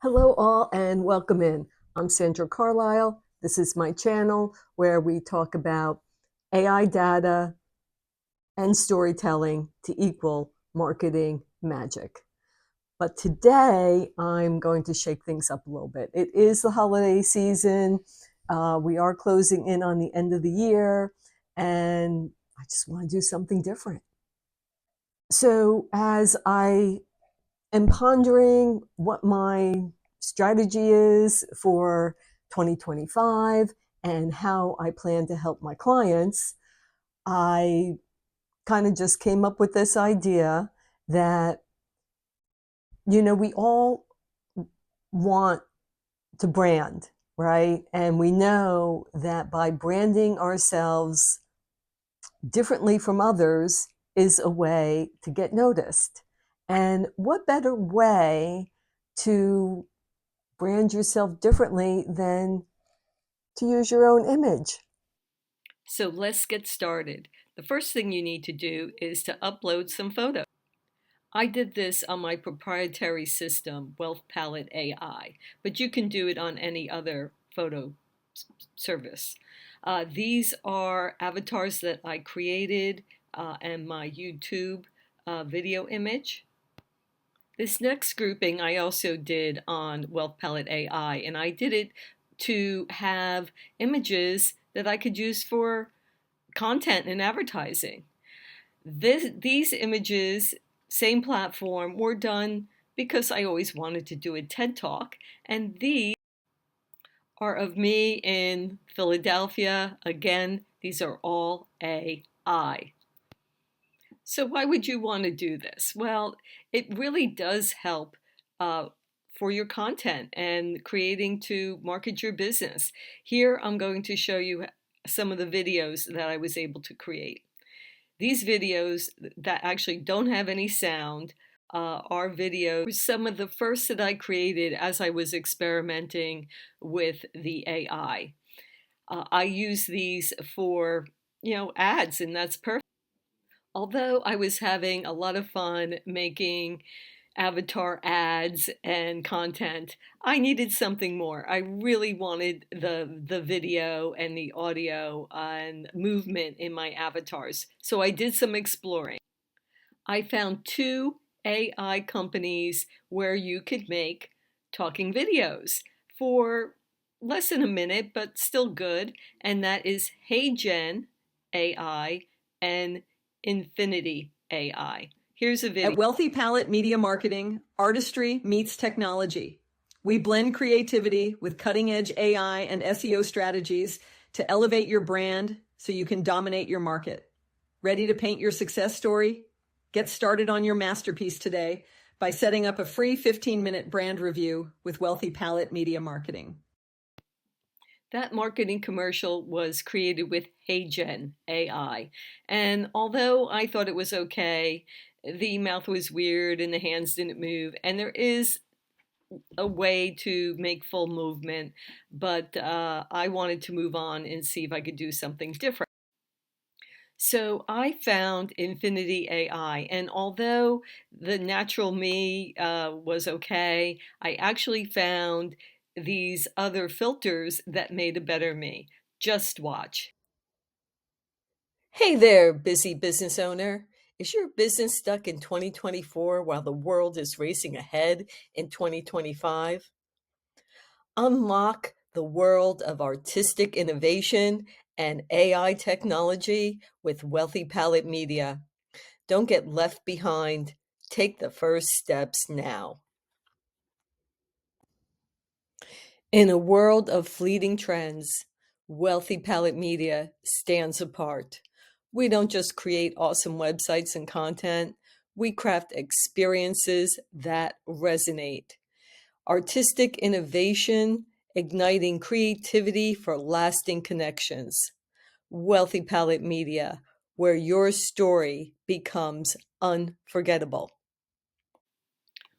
Hello all and welcome in. I'm Sandra-Carlisle. This is my channel where we talk about AI data and storytelling to equal marketing magic. But today I'm going to shake things up a little bit. It is the holiday season. We are closing in on the end of the year and I just want to do something different. So as I am pondering what my strategy is for 2025 and how I plan to help my clients, I kind of just came up with this idea that, we all want to brand, right? And we know that by branding ourselves differently from others is a way to get noticed. And what better way to brand yourself differently than to use your own image? So let's get started. The first thing you need to do is to upload some photos. I did this on my proprietary system, Wealth Palette AI, but you can do it on any other photo service. These are avatars that I created and my YouTube video image. This next grouping I also did on Wealth Palette AI, and I did it to have images that I could use for content and advertising. These images, same platform, were done because I always wanted to do a TED Talk, and these are of me in Philadelphia. Again, these are all AI. So why would you want to do this? Well, it really does help uh, for your content and creating to market your business. Here, I'm going to show you some of the videos that I was able to create. These videos that actually don't have any sound are videos, some of the first that I created as I was experimenting with the AI. I use these for, ads, and that's perfect. Although I was having a lot of fun making avatar ads and content, I needed something more. I really wanted the video and the audio and movement in my avatars. So I did some exploring. I found two AI companies where you could make talking videos for less than a minute, but still good. And that is HeyGen AI and Infinity AI. Here's a video. At Wealthy Palette Media Marketing, artistry meets technology. We blend creativity with cutting-edge AI and SEO strategies to elevate your brand so you can dominate your market. Ready to paint your success story? Get started on your masterpiece today by setting up a free 15-minute brand review with Wealthy Palette Media Marketing. That marketing commercial was created with HeyGen AI. And although I thought it was okay, the mouth was weird and the hands didn't move. And there is a way to make full movement, but I wanted to move on and see if I could do something different. So I found Infinity AI, and although the natural me was okay, I actually found these other filters that made a better me. Just watch. Hey there, busy business owner. Is your business stuck in 2024 while the world is racing ahead in 2025? Unlock the world of artistic innovation and AI technology with Wealthy Palette Media. Don't get left behind. Take the first steps now. In a world of fleeting trends, Wealthy Palette Media stands apart. We don't just create awesome websites and content, we craft experiences that resonate. Artistic innovation, igniting creativity for lasting connections. Wealthy Palette Media, where your story becomes unforgettable.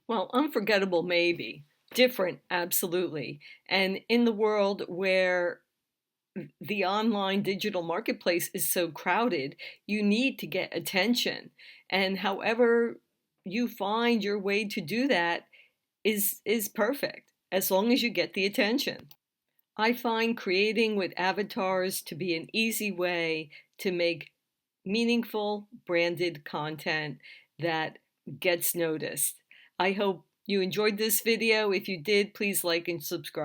Well, unforgettable, maybe. Different, absolutely. And in the world where the online digital marketplace is so crowded, you need to get attention. And however you find your way to do that is perfect. as long as you get the attention. I find creating with avatars to be an easy way to make meaningful branded content that gets noticed. I hope you enjoyed this video. If you did, please like and subscribe.